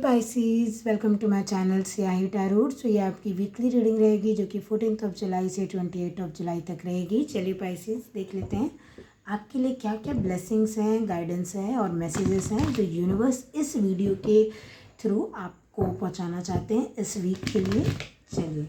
Pisces, welcome to my channel Siyahi tarot. So ये आपकी weekly reading रहेगी जो कि 14 जुलाई से 28 जुलाई तक रहेगी। चलिए पाइसीज देख लेते हैं आपके लिए क्या क्या ब्लेसिंग्स हैं, गाइडेंस है और मैसेजेस हैं जो यूनिवर्स इस वीडियो के थ्रू आपको पहुंचाना चाहते हैं इस वीक के लिए। चलिए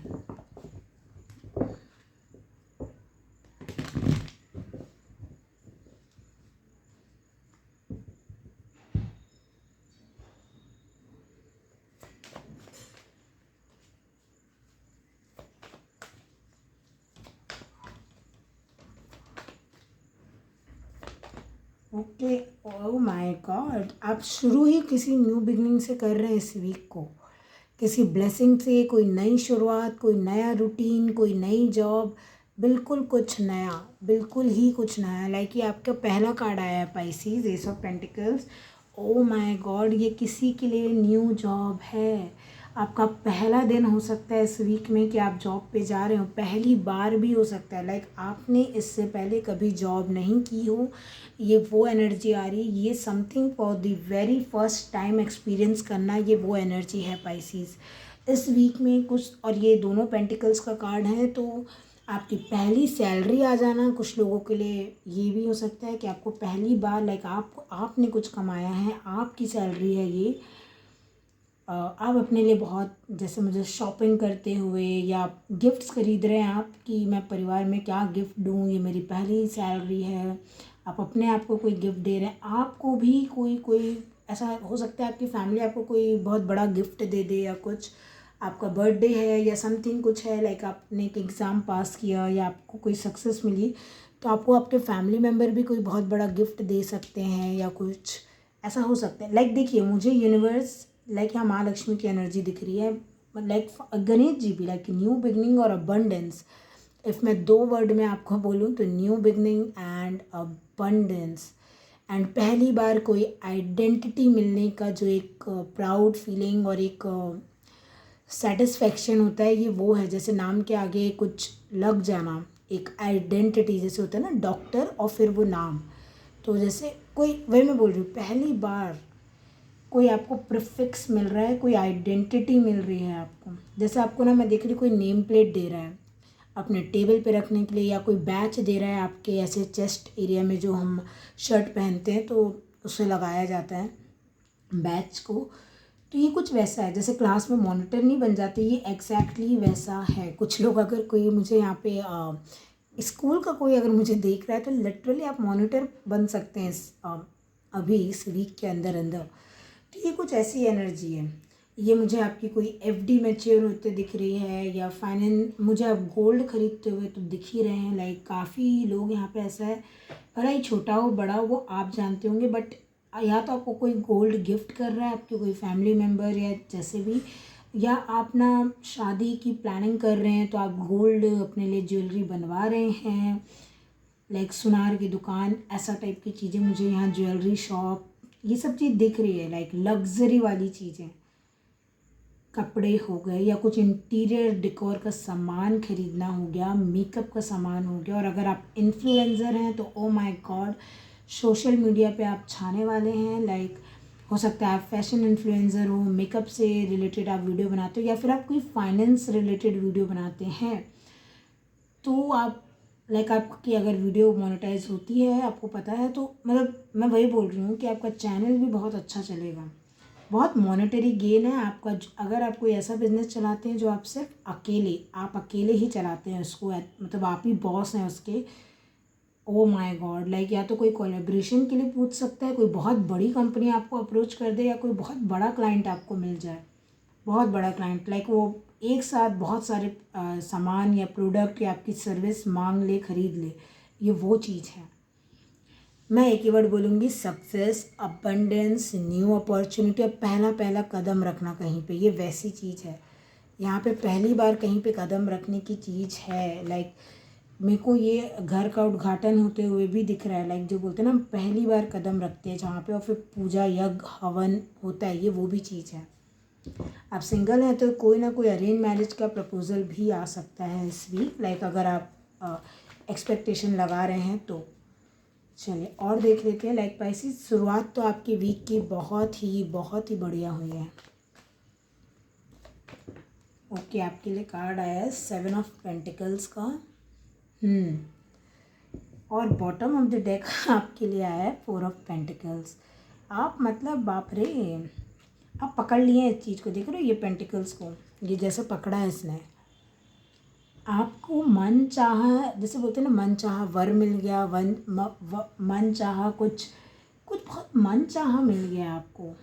ओके। ओह माय गॉड, आप शुरू ही किसी न्यू बिगनिंग से कर रहे हैं इस वीक को, किसी ब्लेसिंग से, कोई नई शुरुआत, कोई नया रूटीन, कोई नई जॉब, बिल्कुल कुछ नया, बिल्कुल ही कुछ नया। लाइक ये आपका पहला कार्ड आया है Pisces, S of pentacles. Oh my God, ये किसी के लिए न्यू जॉब है। आपका पहला दिन हो सकता है इस वीक में कि आप जॉब पे जा रहे हो, पहली बार भी हो सकता है। लाइक आपने इससे पहले कभी जॉब नहीं की हो, ये वो एनर्जी आ रही है। ये something for the very first time experience करना, ये वो एनर्जी है पाइसीज इस वीक में कुछ। और ये दोनों पेंटिकल्स का कार्ड है, तो आपकी पहली सैलरी आ जाना कुछ लोगों के लिए ये भी हो सकता है कि आपको पहली बार लाइक आपने कुछ कमाया है, आपकी सैलरी है ये। आप अपने लिए बहुत, जैसे मुझे शॉपिंग करते हुए या गिफ्ट्स खरीद रहे हैं आप कि मैं परिवार में क्या गिफ्ट दूँ, ये मेरी पहली सैलरी है। आप अपने आप को कोई गिफ्ट दे रहे हैं, आपको भी कोई ऐसा हो सकता है आपकी फैमिली आपको कोई बहुत बड़ा गिफ्ट दे दे, या कुछ आपका बर्थडे है या समथिंग कुछ है। लाइक आपने एक एग्ज़ाम पास किया या आपको कोई सक्सेस मिली, तो आपको आपके फैमिली मेम्बर भी कोई बहुत बड़ा गिफ्ट दे सकते हैं या कुछ ऐसा हो सकता है। लाइक देखिए, मुझे यूनिवर्स लाइक यहाँ माँ लक्ष्मी की एनर्जी दिख रही है, लाइक गणेश जी भी, लाइक न्यू बिगनिंग और अबंडेंस। इफ़ मैं दो वर्ड में आपको बोलूँ तो new beginning and abundance. And पहली बार कोई आइडेंटिटी मिलने का जो एक प्राउड फीलिंग और एक सेटिस्फेक्शन होता है, ये वो है। जैसे नाम के आगे कुछ लग जाना, एक आइडेंटिटी जैसे होता है ना, डॉक्टर और फिर वो नाम। तो जैसे कोई, वही मैं बोल रही हूँ, पहली बार कोई आपको प्रीफिक्स मिल रहा है, कोई आइडेंटिटी मिल रही है आपको। जैसे आपको ना, मैं देख रही कोई नेम प्लेट दे रहा है अपने टेबल पे रखने के लिए, या कोई बैच दे रहा है आपके ऐसे चेस्ट एरिया में जो हम शर्ट पहनते हैं तो उसे लगाया जाता है बैच को। तो ये कुछ वैसा है, जैसे क्लास में मॉनिटर नहीं बन जाते, ये एग्जैक्टली वैसा है। कुछ लोग, अगर कोई मुझे यहाँ पे स्कूल का कोई अगर मुझे देख रहा है तो लिटरली आप मॉनिटर बन सकते हैं अभी इस वीक के अंदर अंदर। तो ये कुछ ऐसी एनर्जी है। ये मुझे आपकी कोई एफडी मैच्योर होते दिख रही है, या मुझे आप गोल्ड खरीदते हुए तो दिख ही रहे हैं। लाइक काफ़ी लोग यहाँ पे ऐसा है, भला ही छोटा हो बड़ा हो वो आप जानते होंगे, बट या तो आपको कोई गोल्ड गिफ्ट कर रहा है, आपके कोई फैमिली मेम्बर या जैसे भी, या आप ना शादी की प्लानिंग कर रहे हैं तो आप गोल्ड अपने लिए ज्वेलरी बनवा रहे हैं। लाइक सुनार की दुकान, ऐसा टाइप की चीज़ें मुझे यहाँ, ज्वेलरी शॉप, ये सब चीज़ दिख रही है। लाइक लग्जरी वाली चीज़ें, कपड़े हो गए, या कुछ इंटीरियर डेकोर का सामान खरीदना हो गया, मेकअप का सामान हो गया। और अगर आप इन्फ्लुएंसर हैं तो oh my God, social media पे आप छाने वाले हैं। लाइक हो सकता है आप फैशन इन्फ्लुएंसर हो, मेकअप से रिलेटेड आप वीडियो बनाते हो, या फिर आप कोई फाइनेंस रिलेटेड वीडियो बनाते हैं तो आप, लाइक आपकी अगर वीडियो मोनेटाइज होती है, आपको पता है, तो मतलब मैं वही बोल रही हूँ कि आपका चैनल भी बहुत अच्छा चलेगा, बहुत मॉनेटरी गेन है आपका। अगर आप कोई ऐसा बिजनेस चलाते हैं जो आप सिर्फ आप अकेले ही चलाते हैं उसको, मतलब आप ही बॉस हैं उसके, ओ माय गॉड। लाइक या तो कोई कोलैबोरेशन के लिए पूछ सकता है, कोई बहुत बड़ी कंपनी आपको अप्रोच कर दे, या कोई बहुत बड़ा क्लाइंट आपको मिल जाए, बहुत बड़ा क्लाइंट। लाइक वो एक साथ बहुत सारे सामान या प्रोडक्ट या आपकी सर्विस मांग ले, खरीद ले, ये वो चीज़ है। मैं एक ही वर्ड बोलूँगी, सक्सेस, अबंडेंस, न्यू अपॉर्चुनिटी। अब पहला पहला कदम रखना कहीं पे, ये वैसी चीज़ है। यहाँ पे पहली बार कहीं पे कदम रखने की चीज़ है। लाइक मेरे को ये घर का उद्घाटन होते हुए भी दिख रहा है। लाइक जो बोलते हैं ना, पहली बार कदम रखते हैं जहाँ पे, और फिर पूजा यज्ञ हवन होता है, ये वो भी चीज़ है। आप सिंगल हैं तो कोई ना कोई अरेंज मैरिज का प्रपोजल भी आ सकता है इस वीक। लाइक अगर आप एक्सपेक्टेशन लगा रहे हैं तो। चलिए और देख लेते हैं। लाइक पाइसेस, शुरुआत तो आपकी वीक की बहुत ही बढ़िया हुई है। ओके, आपके लिए कार्ड आया है 7 ऑफ पेंटिकल्स का। और बॉटम ऑफ द डेक आपके लिए आया है 4 ऑफ पेंटिकल्स। आप मतलब बाप रे, आप पकड़ लिए हैं इस चीज़ को, देख रहे हो ये पेंटिकल्स को, ये जैसे पकड़ा है इसने। आपको मन चाहा, जैसे बोलते हैं ना, मन चाहा वर मिल गया, मन चाहा कुछ कुछ बहुत मन चाहा मिल गया आपको।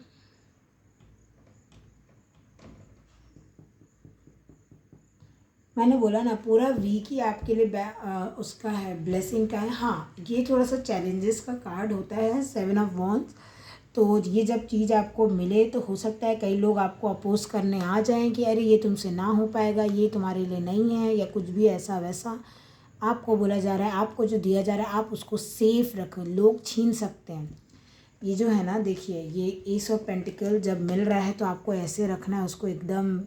मैंने बोला ना पूरा वीक ही आपके लिए उसका है, ब्लेसिंग का है। हाँ, ये थोड़ा सा चैलेंजेस का कार्ड होता है 7 ऑफ वॉन्ड्स। तो ये जब चीज़ आपको मिले तो हो सकता है कई लोग आपको अपोज करने आ जाएं कि अरे ये तुमसे ना हो पाएगा, ये तुम्हारे लिए नहीं है, या कुछ भी ऐसा वैसा। आपको बोला जा रहा है, आपको जो दिया जा रहा है आप उसको सेफ रखें, लोग छीन सकते हैं। ये जो है ना, देखिए ये एस ऑफ पेंटिकल जब मिल रहा है तो आपको ऐसे रखना है उसको, एकदम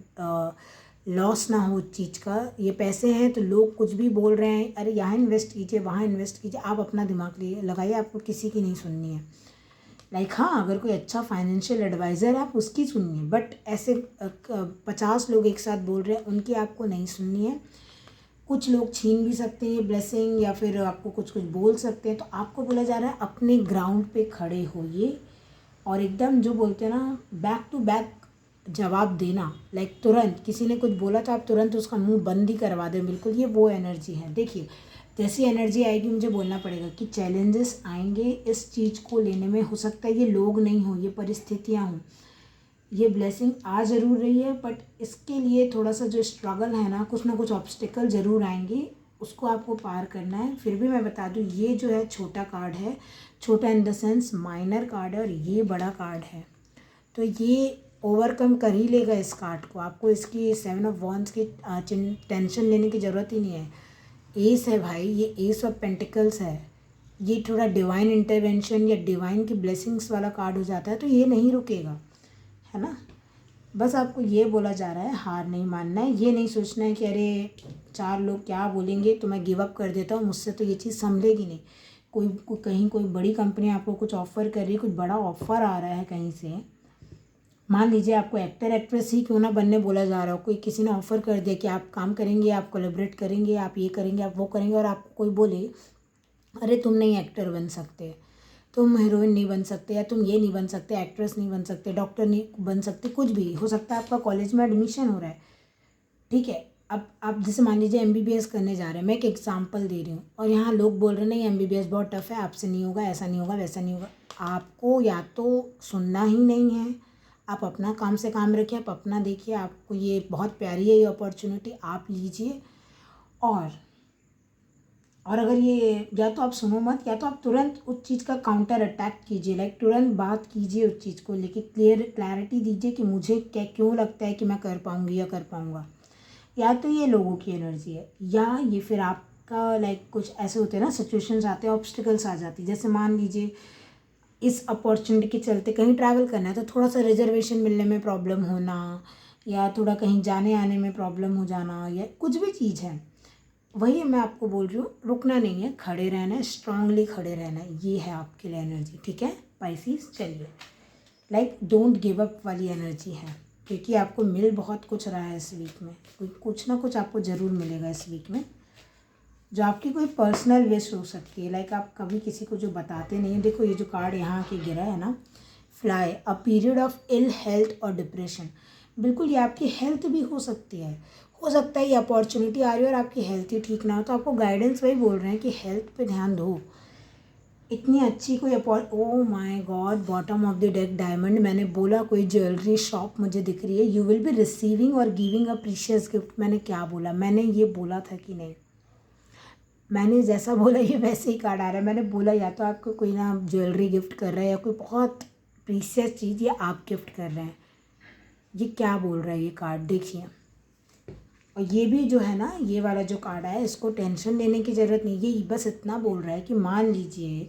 लॉस ना हो उस चीज़ का। ये पैसे हैं तो लोग कुछ भी बोल रहे हैं, अरे यहाँ इन्वेस्ट कीजिए, वहाँ इन्वेस्ट कीजिए, आप अपना दिमाग लिए लगाइए, आपको किसी की नहीं सुननी है। लाइक हाँ, अगर कोई अच्छा फाइनेंशियल एडवाइज़र है आप उसकी सुनिए, बट ऐसे 50 लोग एक साथ बोल रहे हैं उनकी आपको नहीं सुननी है। कुछ लोग छीन भी सकते हैं ये ब्लेसिंग, या फिर आपको कुछ कुछ बोल सकते हैं। तो आपको बोला जा रहा है अपने ग्राउंड पे खड़े होइए और एकदम जो बोलते हैं ना, बैक टू बैक जवाब देना। लाइक तुरंत किसी ने कुछ बोला तो आप तुरंत उसका मुंह बंद ही करवा दें, बिल्कुल। ये वो एनर्जी है। देखिए जैसी एनर्जी आएगी मुझे बोलना पड़ेगा कि चैलेंजेस आएंगे इस चीज़ को लेने में। हो सकता है ये लोग नहीं हो, ये परिस्थितियाँ हों। ये ब्लेसिंग आ ज़रूर रही है, बट इसके लिए थोड़ा सा जो स्ट्रगल है ना, कुछ ना कुछ ऑब्स्टिकल ज़रूर आएंगे, उसको आपको पार करना है। फिर भी मैं बता दूँ, ये जो है छोटा कार्ड है, छोटा in the sense minor card है, और ये बड़ा कार्ड है। तो ये ओवरकम कर ही लेगा इस कार्ड को। आपको इसकी 7 ऑफ वॉन्ड्स की टेंशन लेने की ज़रूरत ही नहीं है। एस है भाई, ये एस ऑफ पेंटिकल्स है। ये थोड़ा डिवाइन इंटरवेंशन या डिवाइन की ब्लेसिंग्स वाला कार्ड हो जाता है, तो ये नहीं रुकेगा, है ना। बस आपको ये बोला जा रहा है, हार नहीं मानना है। ये नहीं सोचना है कि अरे 4 लोग क्या बोलेंगे तो मैं गिव अप कर देता हूँ, मुझसे तो ये चीज़ संभलेगी नहीं। कहीं कोई बड़ी कंपनी आपको कुछ ऑफ़र कर रही है, कुछ बड़ा ऑफ़र आ रहा है कहीं से। मान लीजिए आपको एक्टर एक्ट्रेस ही क्यों ना बनने बोला जा रहा हो, कोई किसी ने ऑफ़र कर दिया कि आप काम करेंगे, आप कोलैबोरेट करेंगे, आप ये करेंगे, आप वो करेंगे, और आपको कोई बोले अरे तुम नहीं एक्टर बन सकते, तुम हीरोइन नहीं बन सकते, या तुम ये नहीं बन सकते, एक्ट्रेस नहीं बन सकते, डॉक्टर नहीं बन सकते, कुछ भी हो सकता है। आपका कॉलेज में एडमिशन हो रहा है, ठीक है। अब आप जैसे मान लीजिए MBBS करने जा रहे हैं, मैं एक एग्जांपल दे रही हूँ, और यहाँ लोग बोल रहे हैं नहीं MBBS बहुत टफ है, आपसे नहीं होगा, ऐसा नहीं होगा, वैसा नहीं होगा। आपको या तो सुनना ही नहीं है, आप अपना काम से काम रखिए, आप अपना देखिए। आपको ये बहुत प्यारी है ये अपॉर्चुनिटी, आप लीजिए। और और अगर ये, या तो आप सुनो मत, या तो आप तुरंत उस चीज़ का काउंटर अटैक कीजिए। लाइक तुरंत बात कीजिए उस चीज़ को लेके, क्लैरिटी दीजिए कि मुझे क्या क्यों लगता है कि मैं कर पाऊँगी या कर पाऊँगा। या तो ये लोगों की एनर्जी है, या ये फिर आपका लाइक कुछ ऐसे होते हैं ना, सिचुएशंस आते हैं, ऑब्स्टिकल्स आ जाती है। जैसे मान लीजिए इस अपॉर्चुनिटी के चलते कहीं ट्रैवल करना है तो थोड़ा सा रिजर्वेशन मिलने में प्रॉब्लम होना, या थोड़ा कहीं जाने आने में प्रॉब्लम हो जाना, या कुछ भी चीज़ है। वही मैं आपको बोल रही हूँ, रुकना नहीं है, खड़े रहना है, स्ट्रांगली खड़े रहना है। ये है आपके लिए एनर्जी, ठीक है पाइसेस। चलिए, लाइक डोंट गिव अप वाली एनर्जी है, क्योंकि आपको मिल बहुत कुछ रहा है इस वीक में। कुछ ना कुछ आपको ज़रूर मिलेगा इस वीक में, जो आपकी कोई पर्सनल विश हो सकती है। लाइक आप कभी किसी को जो बताते नहीं हैं। देखो ये जो कार्ड यहाँ के गिरा है ना, fly, a period of ill health और डिप्रेशन। बिल्कुल, ये आपकी हेल्थ भी हो सकती है। हो सकता है ये अपॉर्चुनिटी आ रही है और आपकी हेल्थ ही ठीक ना हो, तो आपको गाइडेंस वही बोल रहे हैं कि हेल्थ पे ध्यान दो। इतनी अच्छी कोई oh my God, bottom of the deck diamond. मैंने बोला कोई ज्वेलरी शॉप मुझे दिख रही है। यू विल बी रिसीविंग और गिविंग अ प्रीशियस गिफ्ट। मैंने क्या बोला, मैंने ये बोला था कि नहीं? मैंने जैसा बोला ये वैसे ही कार्ड आ रहा है। मैंने बोला या तो आपको कोई ना ज्वेलरी गिफ्ट कर रहा है, या कोई बहुत प्रीशियस चीज़ ये आप गिफ्ट कर रहे हैं। ये क्या बोल रहा है ये कार्ड, देखिए। और ये भी जो है ना, ये वाला जो कार्ड है, इसको टेंशन लेने की ज़रूरत नहीं। ये बस इतना बोल रहा है कि मान लीजिए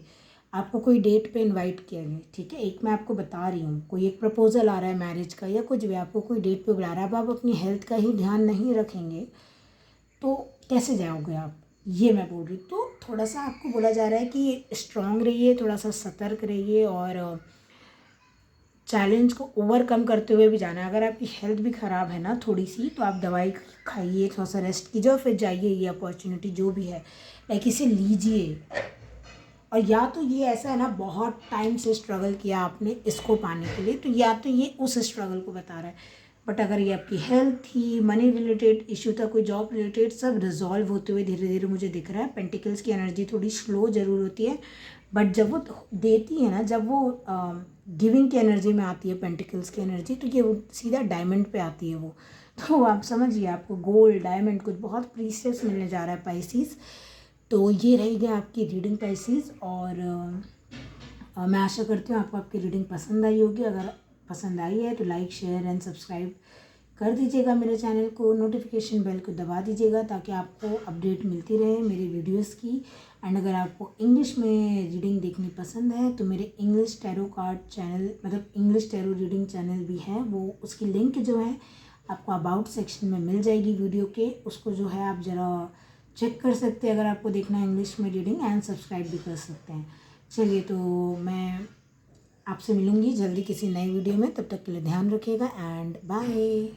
आपको कोई डेट पे इनवाइट किया गया, ठीक है। एक मैं आपको बता रही हूँ, कोई एक प्रपोजल आ रहा है मैरिज का, या कुछ भी, आपको कोई डेट पे बुला रहा है। अब आप अपनी हेल्थ का ही ध्यान नहीं रखेंगे तो कैसे जाओगे आप, ये मैं बोल रही हूँ। तो थोड़ा सा आपको बोला जा रहा है कि स्ट्रांग रहिए, थोड़ा सा सतर्क रहिए, और चैलेंज को ओवरकम करते हुए भी जाना है। अगर आपकी हेल्थ भी ख़राब है ना थोड़ी सी, तो आप दवाई खाइए, थोड़ा सा रेस्ट कीजिए और फिर जाइए। ये अपॉर्चुनिटी जो भी है लाइक इसे लीजिए। और या तो ये ऐसा है ना, बहुत टाइम से स्ट्रगल किया आपने इसको पाने के लिए, तो या तो ये उस स्ट्रगल को बता रहा है। बट अगर ये आपकी हेल्थ थी, मनी रिलेटेड इशू था, कोई जॉब रिलेटेड, सब रिजॉल्व होते हुए धीरे धीरे मुझे दिख रहा है। पेंटिकल्स की एनर्जी थोड़ी स्लो ज़रूर होती है, बट जब वो देती है ना, जब वो गिविंग की एनर्जी में आती है पेंटिकल्स की एनर्जी, तो ये सीधा डायमंड पे आती है वो। तो आप समझिए, आपको गोल्ड डायमंड कुछ बहुत प्रीशियस मिलने जा रहा है पाइसिस। तो ये रहेगी आपकी रीडिंग पाइसिस। और मैं आशा करती हूँ आपको आपकी रीडिंग पसंद आई होगी। अगर पसंद आई है तो लाइक शेयर एंड सब्सक्राइब कर दीजिएगा मेरे चैनल को, नोटिफिकेशन बेल को दबा दीजिएगा ताकि आपको अपडेट मिलती रहे मेरे वीडियोस की। एंड अगर आपको इंग्लिश में रीडिंग देखनी पसंद है तो मेरे इंग्लिश टैरो कार्ड चैनल, मतलब इंग्लिश टैरो रीडिंग चैनल भी है, वो उसकी लिंक जो है आपको अबाउट सेक्शन में मिल जाएगी वीडियो के। उसको जो है आप ज़रा चेक कर सकते हैं अगर आपको देखना है इंग्लिश में रीडिंग, एंड सब्सक्राइब भी कर सकते हैं। चलिए, तो मैं आपसे मिलूँगी जल्दी किसी नई वीडियो में। तब तक के लिए ध्यान रखिएगा एंड बाय।